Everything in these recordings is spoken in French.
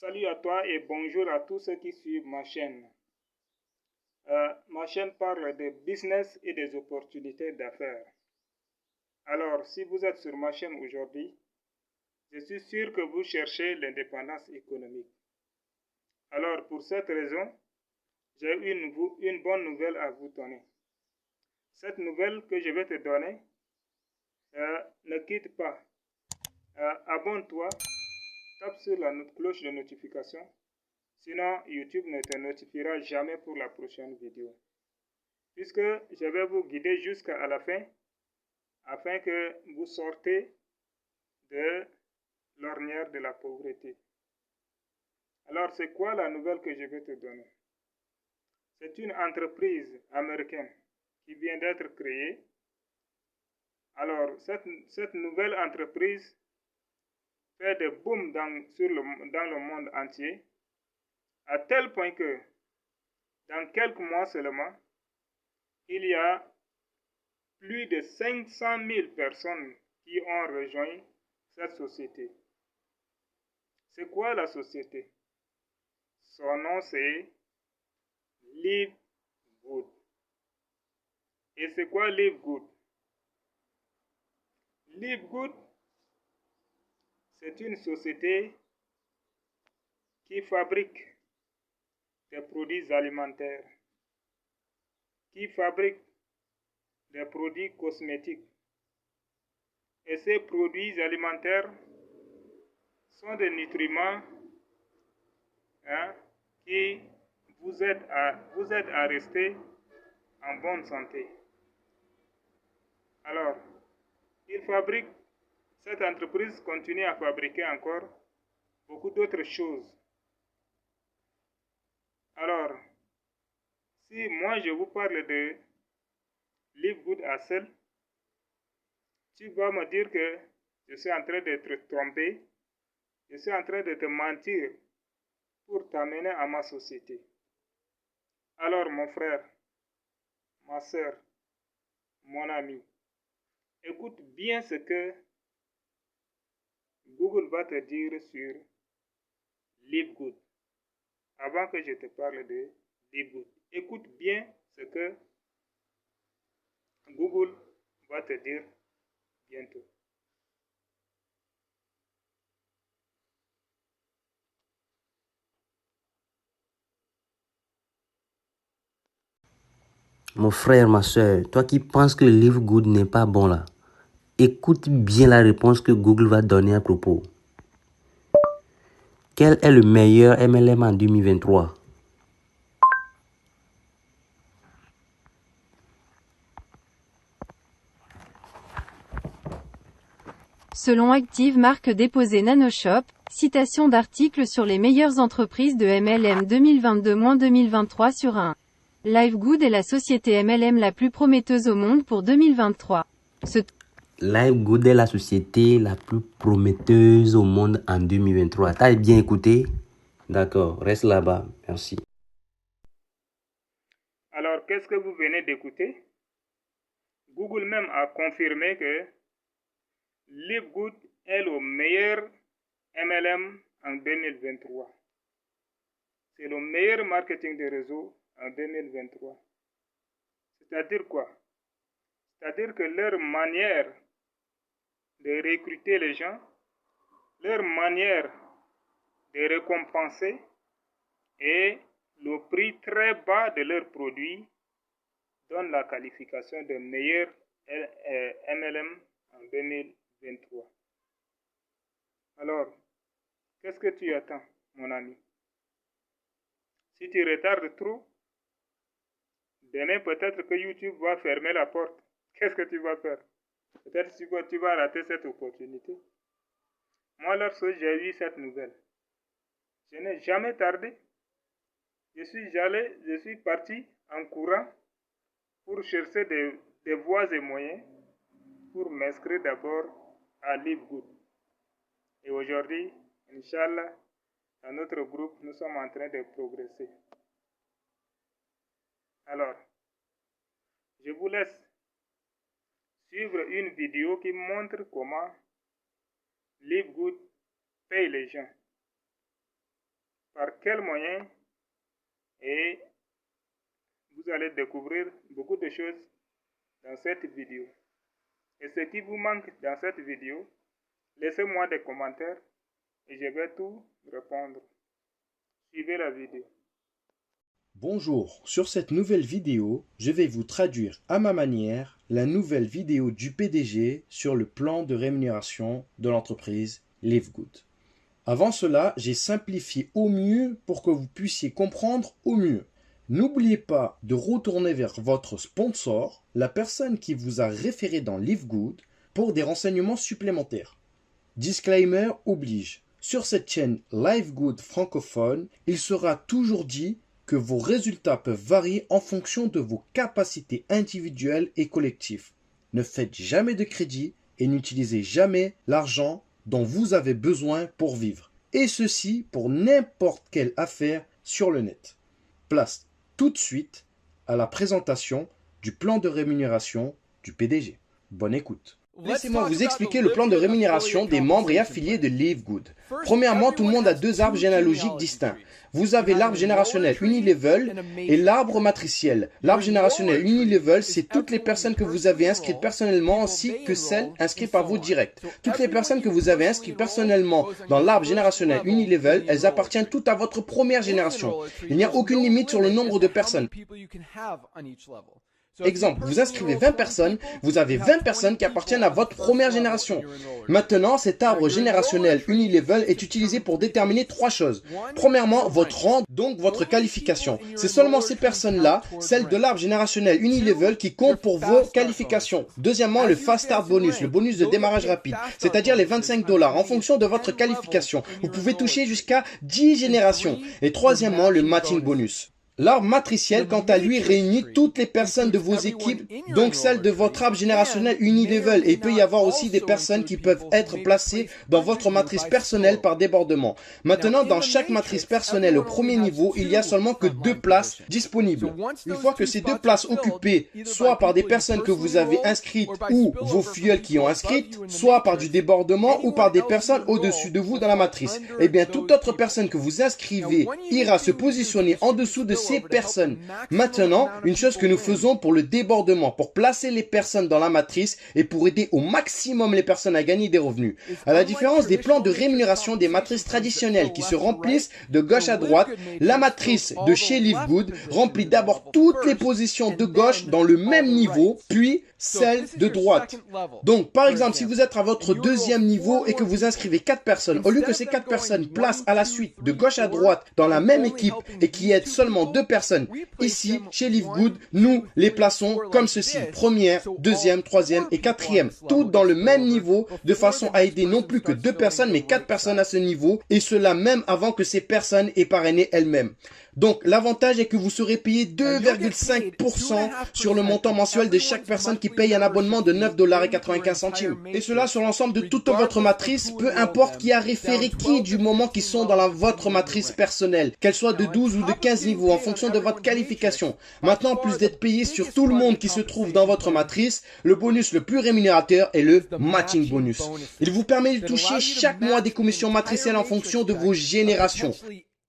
Salut à toi et bonjour à tous ceux qui suivent ma chaîne. Ma chaîne parle de business et des opportunités d'affaires. Alors, si vous êtes sur ma chaîne aujourd'hui, je suis sûr que vous cherchez l'indépendance économique. Alors, pour cette raison, j'ai une bonne nouvelle à vous donner. Cette nouvelle que je vais te donner, ne quitte pas. Abonne-toi, tape sur la cloche de notification. Sinon, YouTube ne te notifiera jamais pour la prochaine vidéo. Puisque je vais vous guider jusqu'à la fin, afin que vous sortez de l'ornière de la pauvreté. Alors, c'est quoi la nouvelle que je vais te donner? C'est une entreprise américaine qui vient d'être créée. Alors, cette nouvelle entreprise fait des booms dans le monde entier, à tel point que dans quelques mois seulement, il y a plus de 500 000 personnes qui ont rejoint cette société. C'est quoi la société? Son nom c'est Live Good. Et c'est quoi Live Good? Live Good, c'est une société qui fabrique des produits alimentaires, qui fabrique des produits cosmétiques. Et ces produits alimentaires sont des nutriments qui vous aident à rester en bonne santé. Alors, cette entreprise continue à fabriquer encore beaucoup d'autres choses. Alors, si moi je vous parle de Live Good Hustle, tu vas me dire que je suis en train de te tromper, je suis en train de te mentir pour t'amener à ma société. Alors mon frère, ma soeur, mon ami, écoute bien ce que Google va te dire sur Live Good. Avant que je te parle de Live Good, écoute bien ce que Google va te dire bientôt. Mon frère, ma soeur, toi qui penses que le Live Good n'est pas bon là, écoute bien la réponse que Google va donner à propos. Quel est le meilleur MLM en 2023? Selon Active Marque déposée Nanoshop, citation d'article sur les meilleures entreprises de MLM 2022-2023 sur 1. Live Good est la société MLM la plus prometteuse au monde pour 2023. Live Good est la société la plus prometteuse au monde en 2023. T'as bien écouté? D'accord, reste là-bas. Merci. Alors, qu'est-ce que vous venez d'écouter? Google même a confirmé que Live Good est le meilleur MLM en 2023. C'est le meilleur marketing de réseau en 2023. C'est-à-dire quoi? C'est-à-dire que leur manière de recruter les gens, leur manière de récompenser et le prix très bas de leurs produits donne la qualification de meilleur MLM en 2023. Alors, qu'est-ce que tu attends, mon ami? Si tu retardes trop, demain peut-être que YouTube va fermer la porte. Qu'est-ce que tu vas faire? Peut-être que tu vas rater cette opportunité. Moi, lorsque j'ai eu cette nouvelle, je n'ai jamais tardé. Je suis parti en courant pour chercher des voies et moyens pour m'inscrire d'abord à Live Good. Et aujourd'hui, Inch'Allah, dans notre groupe, nous sommes en train de progresser. Alors, je vous laisse suivre une vidéo qui montre comment Live Good paye les gens. par quels moyens, et vous allez découvrir beaucoup de choses dans cette vidéo. Et ce qui vous manque dans cette vidéo, laissez-moi des commentaires et je vais tout répondre. Suivez la vidéo. Bonjour, sur cette nouvelle vidéo, je vais vous traduire à ma manière la nouvelle vidéo du PDG sur le plan de rémunération de l'entreprise LiveGood. Avant cela, j'ai simplifié au mieux pour que vous puissiez comprendre au mieux. N'oubliez pas de retourner vers votre sponsor, la personne qui vous a référé dans LiveGood, pour des renseignements supplémentaires. Disclaimer oblige. Sur cette chaîne LiveGood francophone, il sera toujours dit que vos résultats peuvent varier en fonction de vos capacités individuelles et collectives. Ne faites jamais de crédit et n'utilisez jamais l'argent dont vous avez besoin pour vivre. Et ceci pour n'importe quelle affaire sur le net. Place tout de suite à la présentation du plan de rémunération du PDG. Bonne écoute. Laissez-moi vous expliquer le plan de rémunération des membres et affiliés de LiveGood. Premièrement, tout le monde a deux arbres généalogiques distincts. Vous avez l'arbre générationnel Unilevel et l'arbre matriciel. L'arbre générationnel Unilevel, c'est toutes les personnes que vous avez inscrites personnellement ainsi que celles inscrites par vos directs. Toutes les personnes que vous avez inscrites personnellement dans l'arbre générationnel Unilevel, elles appartiennent toutes à votre première génération. Il n'y a aucune limite sur le nombre de personnes. Exemple, vous inscrivez 20 personnes, vous avez 20 personnes qui appartiennent à votre première génération. Maintenant, cet arbre générationnel Unilevel est utilisé pour déterminer trois choses. Premièrement, votre rang, donc votre qualification. C'est seulement ces personnes-là, celles de l'arbre générationnel Unilevel, qui comptent pour vos qualifications. Deuxièmement, le Fast Start Bonus, le bonus de démarrage rapide, c'est-à-dire les $25 en fonction de votre qualification. Vous pouvez toucher jusqu'à 10 générations. Et troisièmement, le Matching Bonus. L'arbre matriciel, quant à lui, réunit toutes les personnes de vos équipes, donc celles de votre arbre générationnel Unilevel. Et il peut y avoir aussi des personnes qui peuvent être placées dans votre matrice personnelle par débordement. Maintenant, dans chaque matrice personnelle au premier niveau, il y a seulement que 2 places disponibles. Une fois que ces 2 places occupées, soit par des personnes que vous avez inscrites ou vos filleuls qui ont inscrites, soit par du débordement ou par des personnes au-dessus de vous dans la matrice, eh bien, toute autre personne que vous inscrivez ira se positionner en dessous de ces personnes. Maintenant, une chose que nous faisons pour le débordement, pour placer les personnes dans la matrice et pour aider au maximum les personnes à gagner des revenus. À la différence des plans de rémunération des matrices traditionnelles qui se remplissent de gauche à droite, la matrice de chez LiveGood remplit d'abord toutes les positions de gauche dans le même niveau, puis celle de droite. Donc, par exemple, si vous êtes à votre deuxième niveau et que vous inscrivez 4 personnes, au lieu que ces 4 personnes placent à la suite de gauche à droite dans la même équipe et qui aident seulement 2 personnes, ici, chez LiveGood, nous les plaçons comme ceci. Première, deuxième, troisième et quatrième. Toutes dans le même niveau, de façon à aider non plus que 2 personnes, mais 4 personnes à ce niveau, et cela même avant que ces personnes aient parrainé elles-mêmes. Donc, l'avantage est que vous serez payé 2,5% sur le montant mensuel de chaque personne qui paye un abonnement de $9,95. Et cela sur l'ensemble de toute votre matrice, peu importe qui a référé qui du moment qu'ils sont dans votre matrice personnelle, qu'elle soit de 12 ou de 15 niveaux en fonction de votre qualification. Maintenant, en plus d'être payé sur tout le monde qui se trouve dans votre matrice, le bonus le plus rémunérateur est le Matching Bonus. Il vous permet de toucher chaque mois des commissions matricielles en fonction de vos générations.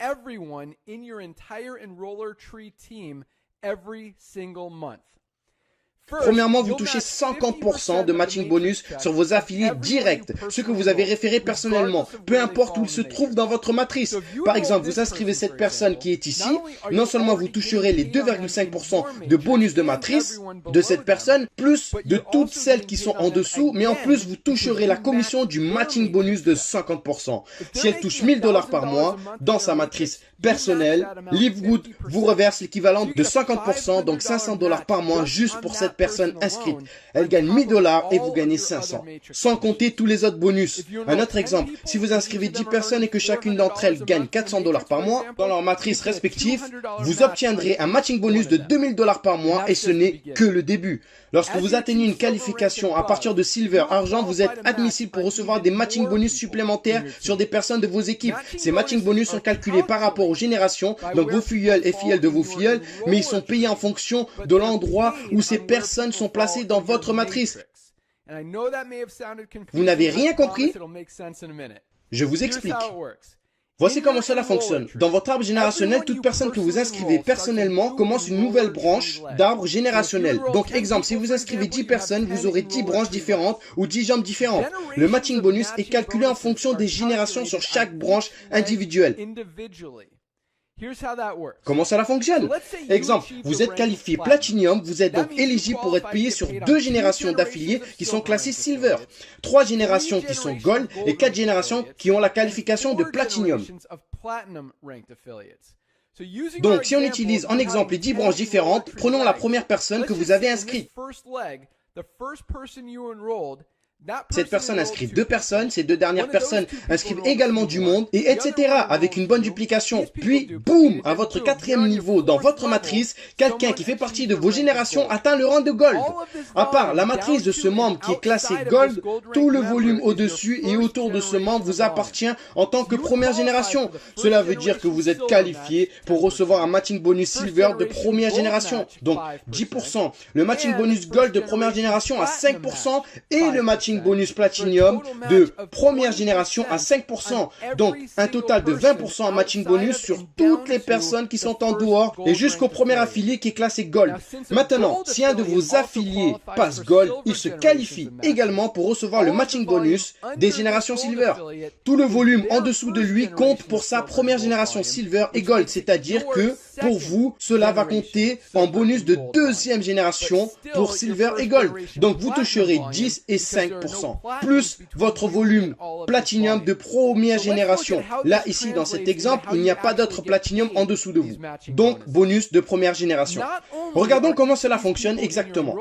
Everyone in your entire enroller tree team every single month. Premièrement, vous touchez 50% de matching bonus sur vos affiliés directs, ceux que vous avez référés personnellement, peu importe où ils se trouvent dans votre matrice. Par exemple, vous inscrivez cette personne qui est ici, non seulement vous toucherez les 2,5% de bonus de matrice de cette personne, plus de toutes celles qui sont en dessous, mais en plus vous toucherez la commission du matching bonus de 50%. Si elle touche $1000 par mois dans sa matrice personnelle, LiveGood vous reverse l'équivalent de 50%, donc $500 par mois juste pour cette personne inscrite. Elle gagne $1000 et vous gagnez 500. Sans compter tous les autres bonus. Un autre exemple, si vous inscrivez 10 personnes et que chacune d'entre elles gagne $400 par mois dans leur matrice respective, vous obtiendrez un matching bonus de $2000 par mois et ce n'est que le début. Lorsque vous atteignez une qualification à partir de Silver, Argent, vous êtes admissible pour recevoir des matching bonus supplémentaires sur des personnes de vos équipes. Ces matching bonus sont calculés par rapport aux générations, donc vos filleuls et filleuls de vos filleuls, mais ils sont payés en fonction de l'endroit où ces personnes sont placées dans votre matrice. Vous n'avez rien compris? Je vous explique. Voici comment cela fonctionne. Dans votre arbre générationnel, toute personne que vous inscrivez personnellement commence une nouvelle branche d'arbre générationnel. Donc, exemple, si vous inscrivez 10 personnes, vous aurez 10 branches différentes ou 10 jambes différentes. Le matching bonus est calculé en fonction des générations sur chaque branche individuelle. Comment cela fonctionne? Exemple, vous êtes qualifié Platinum, vous êtes donc éligible pour être payé sur 2 générations d'affiliés qui sont classées Silver, 3 générations qui sont Gold et 4 générations qui ont la qualification de Platinum. Donc, si on utilise en exemple les 10 branches différentes, prenons la première personne que vous avez inscrite. Cette personne inscrit 2 personnes, ces 2 dernières personnes inscrivent également du monde, et etc. avec une bonne duplication. Puis, boum, à votre 4e niveau dans votre matrice, quelqu'un qui fait partie de vos générations atteint le rang de Gold. À part la matrice de ce membre qui est classé Gold, tout le volume au-dessus et autour de ce membre vous appartient en tant que première génération. Cela veut dire que vous êtes qualifié pour recevoir un matching bonus Silver de première génération. Donc, 10%. Le matching bonus Gold de première génération à 5% et le matching bonus Platinum de première génération à 5%. Donc, un total de 20% en matching bonus sur toutes les personnes qui sont en dehors et jusqu'au premier affilié qui est classé Gold. Maintenant, si un de vos affiliés passe Gold, il se qualifie également pour recevoir le matching bonus des générations Silver. Tout le volume en dessous de lui compte pour sa première génération Silver et Gold, c'est-à-dire que pour vous, cela va compter en bonus de 2e génération pour Silver et Gold. Donc, vous toucherez 10 et 5%. Plus votre volume Platinum de première génération. Là, ici, dans cet exemple, il n'y a pas d'autre Platinum en dessous de vous. Donc, bonus de première génération. Regardons comment cela fonctionne exactement.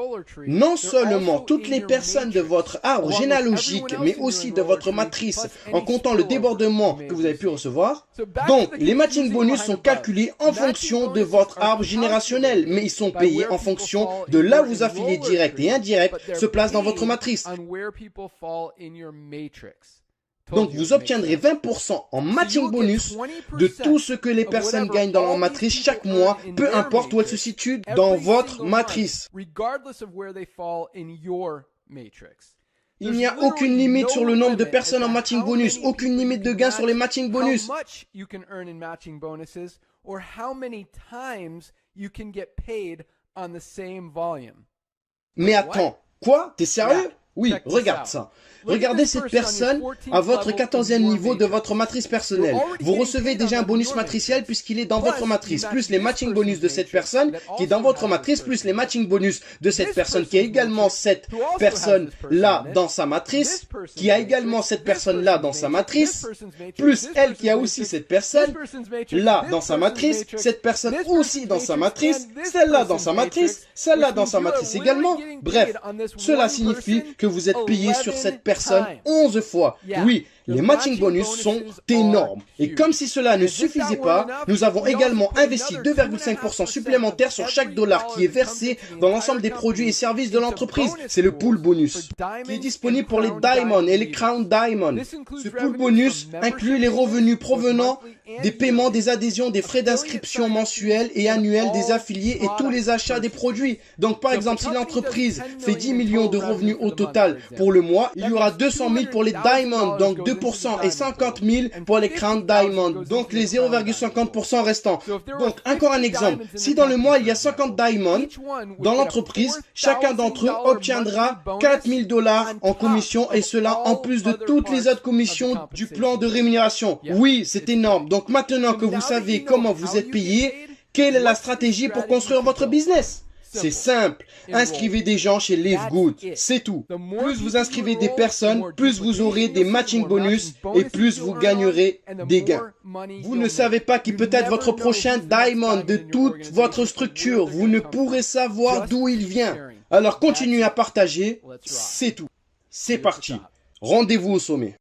Non seulement toutes les personnes de votre arbre généalogique, mais aussi de votre matrice, en comptant le débordement que vous avez pu recevoir. Donc, les matching bonus sont calculés en fonction de votre arbre générationnel, mais ils sont payés en fonction de là où vos affiliés directs et indirects se placent dans votre matrice. Donc, vous obtiendrez 20% en matching bonus de tout ce que les personnes gagnent dans leur matrice chaque mois, peu importe où elles se situent dans votre matrice. Il n'y a aucune limite sur le nombre de personnes en matching bonus, aucune limite de gain sur les matching bonus. Mais attends, quoi? T'es sérieux? Oui, regarde ça. Regardez cette personne à votre 14e niveau de votre matrice personnelle. Vous recevez déjà un bonus matriciel puisqu'il est dans votre matrice, plus les matching bonus de cette personne qui est dans votre matrice, plus les matching bonus de cette personne qui a également cette personne-là dans sa matrice, qui a également cette personne-là dans sa matrice, plus elle qui a aussi cette personne-là dans sa matrice, cette personne aussi dans sa matrice, celle-là dans sa matrice, celle-là dans sa matrice également. Bref, cela signifie que vous êtes payé sur cette personne 11 fois. Oui, les matching bonus sont énormes. Et comme si cela ne suffisait pas, nous avons également investi 2,5% supplémentaires sur chaque dollar qui est versé dans l'ensemble des produits et services de l'entreprise. C'est le pool bonus qui est disponible pour les Diamond et les Crown Diamond. Ce pool bonus inclut les revenus provenant des paiements, des adhésions, des frais d'inscription mensuels et annuels des affiliés et tous les achats des produits. Donc par exemple, si l'entreprise fait 10 millions de revenus au total pour le mois, il y aura 200 000 pour les Diamond, donc 2% et 50 000 pour les Crown Diamond, donc les 0,50% restants. Donc encore un exemple, si dans le mois il y a 50 Diamond dans l'entreprise, chacun d'entre eux obtiendra 4 000 $ en commission et cela en plus de toutes les autres commissions du plan de rémunération. Oui, c'est énorme. Donc maintenant que vous savez comment vous êtes payé, quelle est la stratégie pour construire votre business? C'est simple, inscrivez des gens chez Live Good, c'est tout. Plus vous inscrivez des personnes, plus vous aurez des matching bonus et plus vous gagnerez des gains. Vous ne savez pas qui peut être votre prochain Diamond de toute votre structure, vous ne pourrez savoir d'où il vient. Alors continuez à partager, c'est tout. C'est parti, rendez-vous au sommet.